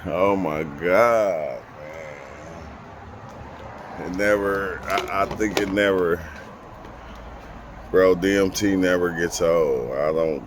Oh my God, man. It never, I think it never, bro, DMT never gets old. I don't,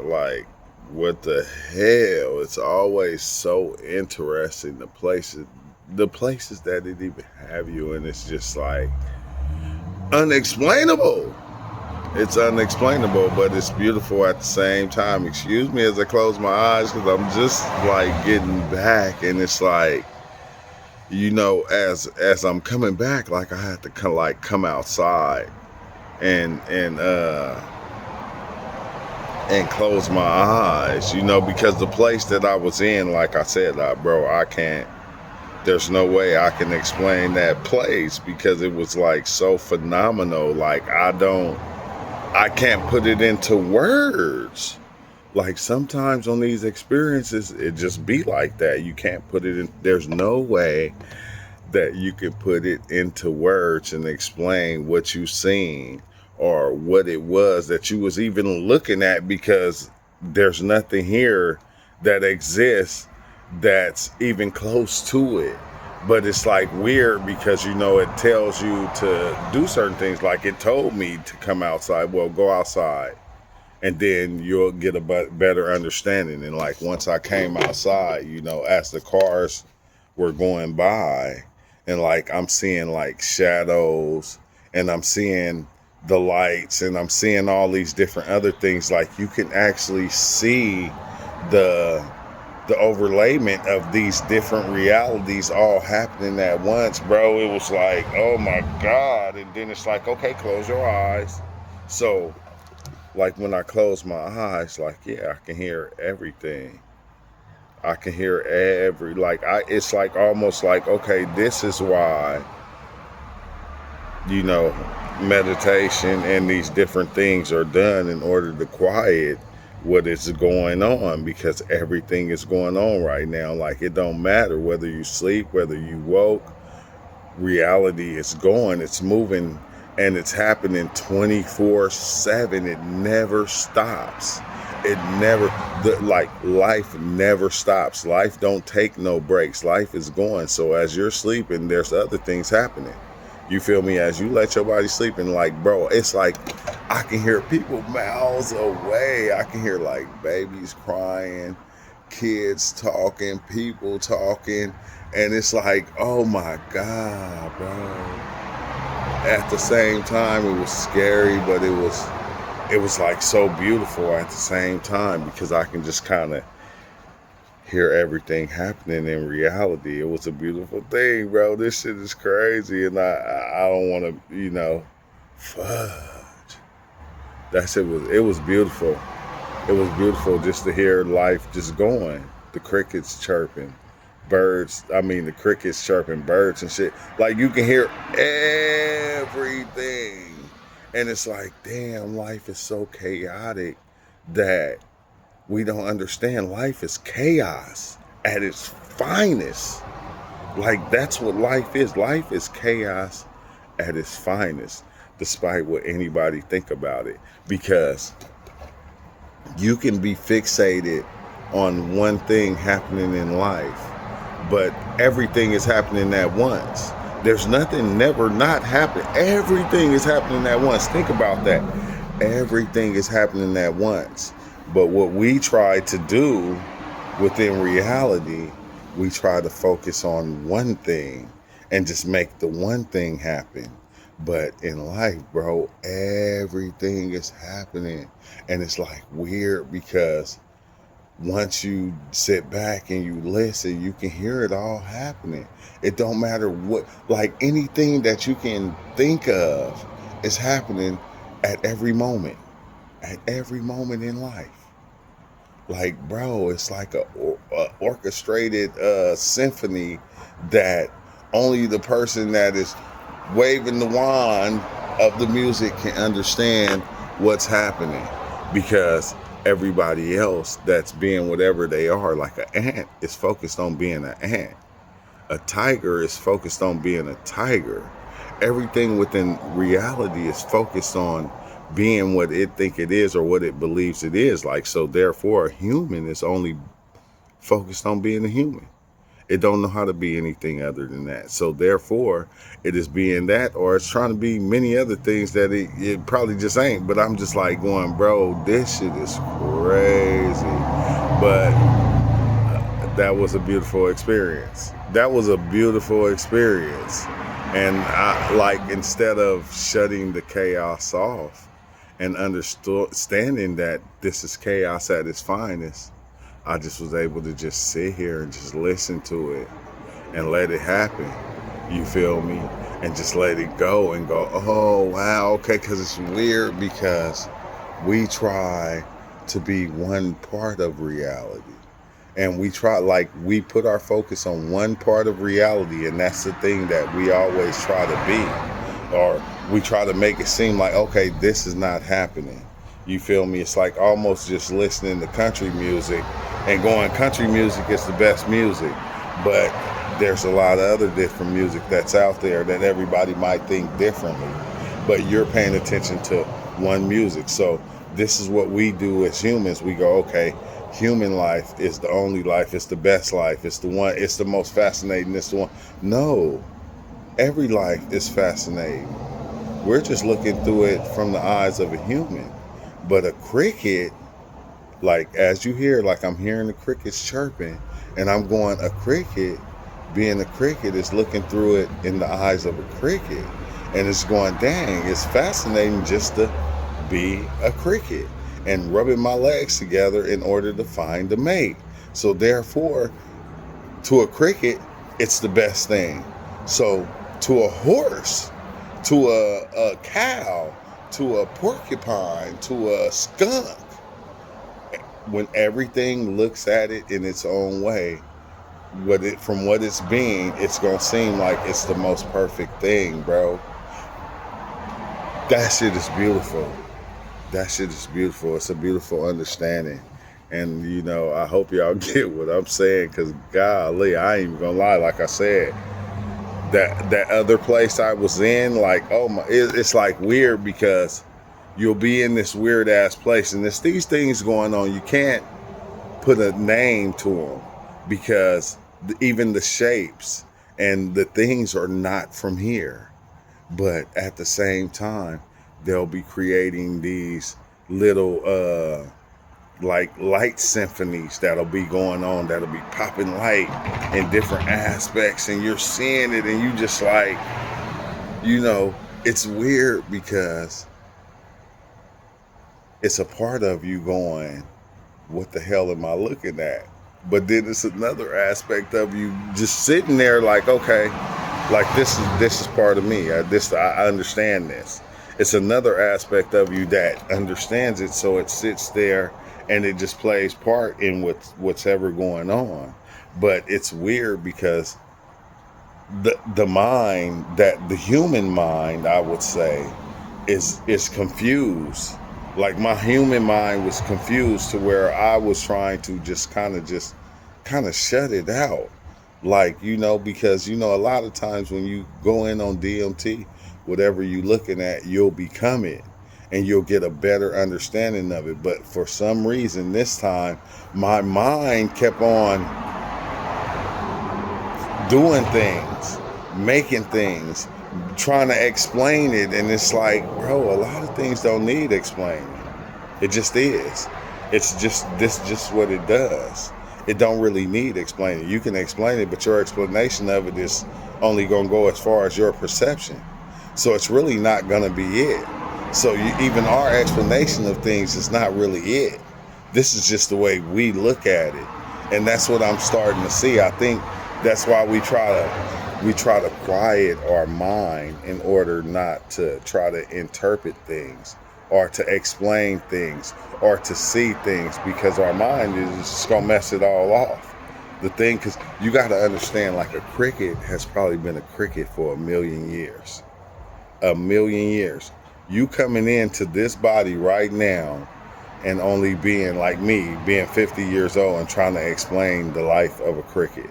like, what the hell? It's always so interesting, the places that it even have you, and it's just like unexplainable. It's unexplainable, but it's beautiful at the same time. Excuse me as I close my eyes because I'm just like getting back, and it's like, as I'm coming back, like I had to come outside and and close my eyes, because the place that I was in, like I said, bro, I can't. There's no way I can explain that place because it was like so phenomenal. Like I can't put it into words. Like sometimes on these experiences, it just be like that. You can't put it in. There's no way that you can put it into words and explain what you seen or what it was that you was even looking at, because there's nothing here that exists that's even close to it. But it's like weird because it tells you to do certain things. Like it told me to come outside. Well, go outside and then you'll get a better understanding. And like once I came outside, as the cars were going by, and like I'm seeing like shadows, and I'm seeing the lights, and I'm seeing all these different other things. Like you can actually see the overlayment of these different realities all happening at once, bro. It was like, oh my God. And then it's like, okay, close your eyes. So like when I close my eyes, like, yeah, I can hear everything. I can hear it's like almost like, okay, this is why, you know, meditation and these different things are done in order to quiet what is going on, because everything is going on right now. Like it don't matter whether you sleep, whether you woke, reality is going, it's moving, and it's happening 24/7. It never stops. It never like life never stops. Life don't take no breaks. Life is going. So as you're sleeping, there's other things happening. You feel me? As you let your body sleep, and like, bro, it's like I can hear people miles away. I can hear like babies crying, kids talking, people talking, and it's like, oh my God, bro. At the same time, it was scary, but it was like so beautiful at the same time, because I can just kind of hear everything happening in reality. It was a beautiful thing, bro. This shit is crazy, and I don't want to, fudge. It was beautiful. It was beautiful just to hear life just going. The crickets chirping, birds. I mean, the crickets chirping, birds and shit. Like you can hear everything, and it's like, damn, life is so chaotic that we don't understand. Life is chaos at its finest. Like that's what life is. Life is chaos at its finest, despite what anybody think about it, because you can be fixated on one thing happening in life, but everything is happening at once. There's nothing never not happening. Everything is happening at once. Think about that. Everything is happening at once. But what we try to do within reality, we try to focus on one thing and just make the one thing happen. But in life, bro, everything is happening. And it's like weird because once you sit back and you listen, you can hear it all happening. It don't matter what, like anything that you can think of is happening at every moment in life. Like, bro, it's like a orchestrated symphony that only the person that is waving the wand of the music can understand what's happening, because everybody else that's being whatever they are, like an ant is focused on being an ant. A tiger is focused on being a tiger. Everything within reality is focused on being what it think it is or what it believes it is. Like, so therefore a human is only focused on being a human. It don't know how to be anything other than that. So therefore, it is being that, or it's trying to be many other things that it probably just ain't. But I'm just like going, bro, this shit is crazy. But that was a beautiful experience. That was a beautiful experience. And I, like, instead of shutting the chaos off and understanding that this is chaos at its finest, I just was able to just sit here and just listen to it and let it happen. You feel me? And just let it go and go, oh, wow, okay, because it's weird because we try to be one part of reality. And we try, like, we put our focus on one part of reality, and that's the thing that we always try to be. Or we try to make it seem like, okay, this is not happening. You feel me? It's like almost just listening to country music and going, country music is the best music. But there's a lot of other different music that's out there that everybody might think differently. But you're paying attention to one music. So this is what we do as humans. We go, okay, human life is the only life. It's the best life. It's the one. It's the most fascinating. It's the one. No, every life is fascinating. We're just looking through it from the eyes of a human. But a cricket, like as you hear, like I'm hearing the crickets chirping, and I'm going, a cricket, being a cricket, is looking through it in the eyes of a cricket. And it's going, dang, it's fascinating just to be a cricket and rubbing my legs together in order to find a mate. So therefore, to a cricket, it's the best thing. So to a horse, to a cow, to a porcupine, to a skunk, when everything looks at it in its own way, from what it's being, it's gonna seem like it's the most perfect thing, bro. That shit is beautiful. That shit is beautiful. It's a beautiful understanding. And, you know, I hope y'all get what I'm saying, because golly, I ain't even gonna lie, like I said, that other place I was in, like, oh my, it's like weird because you'll be in this weird ass place and there's these things going on. You can't put a name to them because even the shapes and the things are not from here. But at the same time, they'll be creating these little like light symphonies that'll be going on, that'll be popping light in different aspects, and you're seeing it and you just like, you know, it's weird because it's a part of you going, what the hell am I looking at? But then it's another aspect of you just sitting there like, okay, like this is part of me. I understand this. It's another aspect of you that understands it, so it sits there and it just plays part in what's ever going on. But it's weird because the mind, that the human mind, I would say, is confused. Like my human mind was confused to where I was trying to just kind of shut it out. Like, you know, because, you know, a lot of times when you go in on DMT, whatever you're looking at, you'll become it and you'll get a better understanding of it. But for some reason this time, my mind kept on doing things, making things, trying to explain it. And it's like, bro, a lot of things don't need explaining. It just is. It's just what it does. It don't really need explaining. You can explain it, but your explanation of it is only going to go as far as your perception. So it's really not going to be it. So even our explanation of things is not really it. This is just the way we look at it. And that's what I'm starting to see. I think that's why we try to quiet our mind in order not to try to interpret things or to explain things or to see things, because our mind is just gonna mess it all off. The thing, because you got to understand, like a cricket has probably been a cricket for 1,000,000 years. 1,000,000 years. You coming into this body right now and only being like me, being 50 years old and trying to explain the life of a cricket.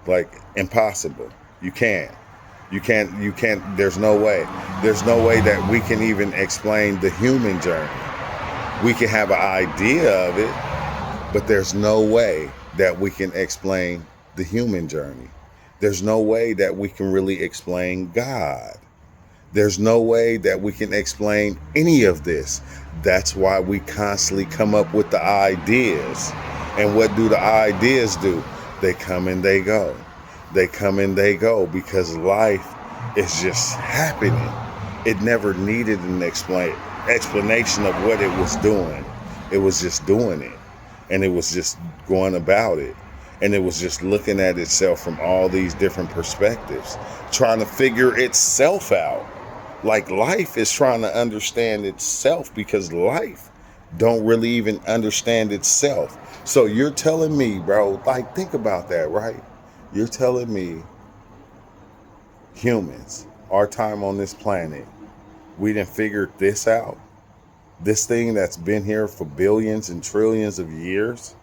Like, impossible. You can't, there's no way. There's no way that we can even explain the human journey. We can have an idea of it, but there's no way that we can explain the human journey. There's no way that we can really explain God. There's no way that we can explain any of this. That's why we constantly come up with the ideas. And what do the ideas do? They come and they go. They come and they go because life is just happening. It never needed an explanation of what it was doing. It was just doing it. And it was just going about it. And it was just looking at itself from all these different perspectives, trying to figure itself out. Like life is trying to understand itself because life don't really even understand itself. So you're telling me, bro, like think about that, right? You're telling me humans, our time on this planet, we done figured this out. This thing that's been here for billions and trillions of years.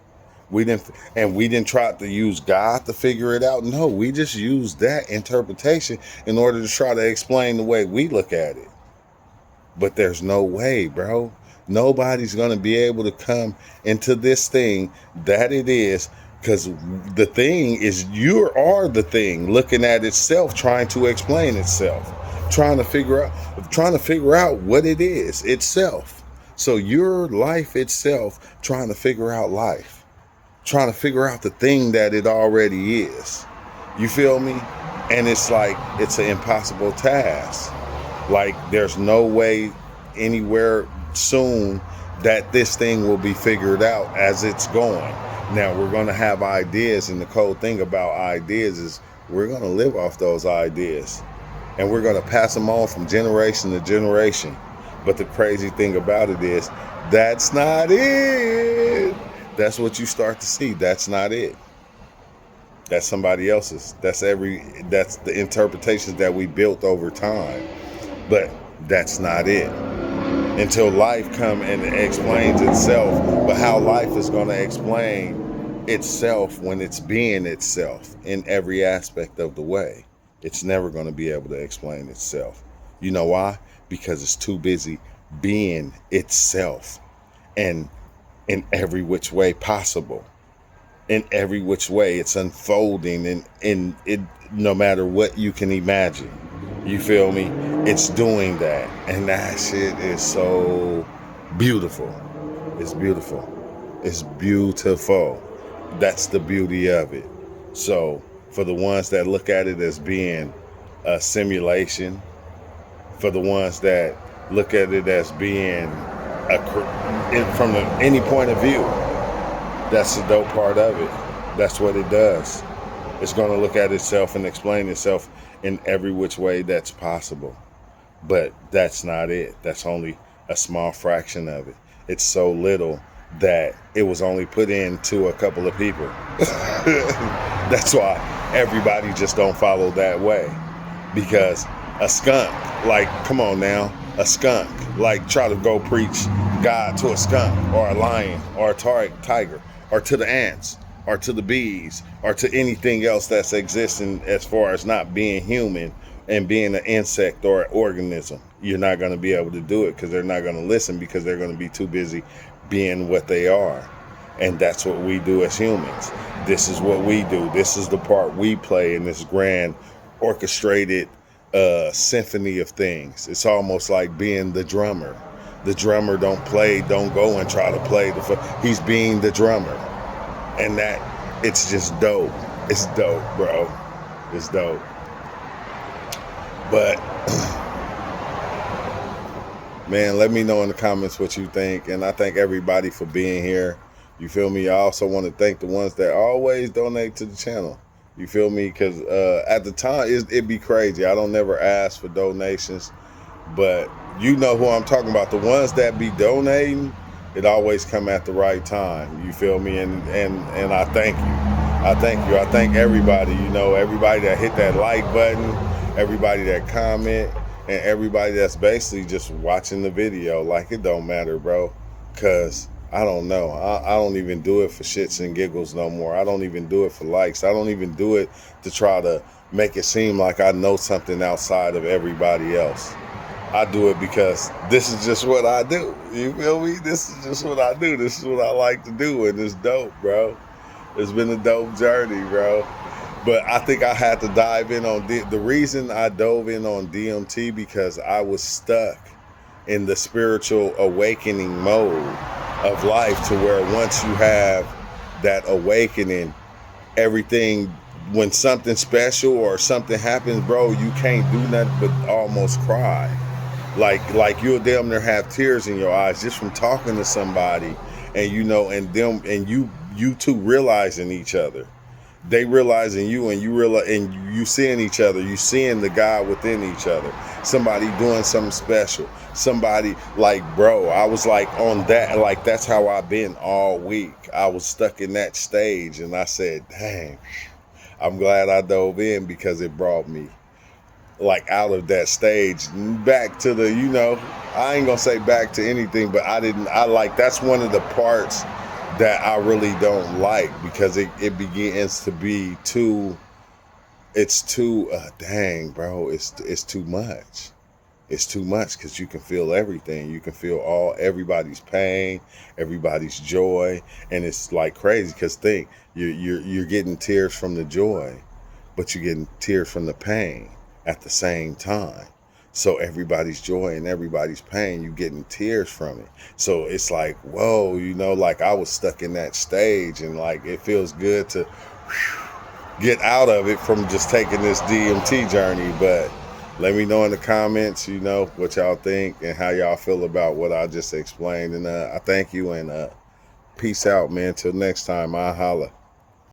We didn't try to use God to figure it out. No, we just used that interpretation in order to try to explain the way we look at it. But there's no way, bro. Nobody's going to be able to come into this thing that it is, because the thing is, you are the thing looking at itself, trying to explain itself, trying to figure out what it is itself. So your life itself trying to figure out life, trying to figure out the thing that it already is. You feel me? And it's like, it's an impossible task. Like there's no way anywhere soon that this thing will be figured out as it's going. Now we're going to have ideas, and the cool thing about ideas is we're going to live off those ideas, and we're going to pass them on from generation to generation. But the crazy thing about it is that's not it. That's what you start to see. That's not it. That's somebody else's. That's the interpretations that we built over time. But that's not it. Until life come and explains itself. But how life is going to explain itself when it's being itself in every aspect of the way. It's never going to be able to explain itself. You know why? Because it's too busy being itself. And in every which way possible. In every which way it's unfolding in it, no matter what you can imagine. You feel me? It's doing that. And that shit is so beautiful. It's beautiful. It's beautiful. That's the beauty of it. So for the ones that look at it as being a simulation, for the ones that look at it as being from any point of view, that's the dope part of it. That's what it does. It's going to look at itself and explain itself in every which way that's possible. But that's not it. That's only a small fraction of it. It's so little that it was only put into a couple of people. That's why everybody just don't follow that way. Because a skunk, like, come on now, a skunk, like try to go preach God to a skunk or a lion or a tiger or to the ants or to the bees or to anything else that's existing as far as not being human and being an insect or an organism. You're not going to be able to do it because they're not going to listen, because they're going to be too busy being what they are. And that's what we do as humans. This is what we do. This is the part we play in this grand orchestrated symphony of things. It's almost like being the drummer. The drummer don't go and try to play he's being the drummer. And that, it's just dope. It's dope, bro. It's dope. But man, let me know in the comments what you think. And I thank everybody for being here. You feel me? I also want to thank the ones that always donate to the channel. You feel me? Because at the time, it'd be crazy. I don't never ask for donations. But you know who I'm talking about. The ones that be donating, it always come at the right time. You feel me? And I thank you. I thank you. I thank everybody, everybody that hit that like button, everybody that comment, and everybody that's basically just watching the video. Like, it don't matter, bro. Because I don't know. I don't even do it for shits and giggles no more. I don't even do it for likes. I don't even do it to try to make it seem like I know something outside of everybody else. I do it because this is just what I do. You feel me? This is just what I do. This is what I like to do, and it's dope, bro. It's been a dope journey, bro. But I think I had to dive in on the reason I dove in on DMT because I was stuck in the spiritual awakening mode of life to where once you have that awakening, everything, when something special or something happens, bro, you can't do nothing but almost cry. Like you'll damn near have tears in your eyes just from talking to somebody, and and them and you two realizing each other, they realizing you, and you realize, and you seeing each other, you seeing the God within each other, somebody doing something special, somebody like, bro, I was like on that, like that's how I've been all week. I was stuck in that stage, and I said, dang, I'm glad I dove in because it brought me like out of that stage back to the, I ain't gonna say back to anything, but I like, that's one of the parts that I really don't like because it begins to be too, it's too, dang, bro, it's too much. It's too much because you can feel everything. You can feel everybody's pain, everybody's joy, and it's like crazy. Because think, you're getting tears from the joy, but you're getting tears from the pain at the same time. So everybody's joy and everybody's pain, you getting tears from it. So it's like, whoa, like I was stuck in that stage, and like it feels good to get out of it from just taking this DMT journey. But let me know in the comments, what y'all think and how y'all feel about what I just explained. And I thank you, and peace out, man. Till next time, I holla.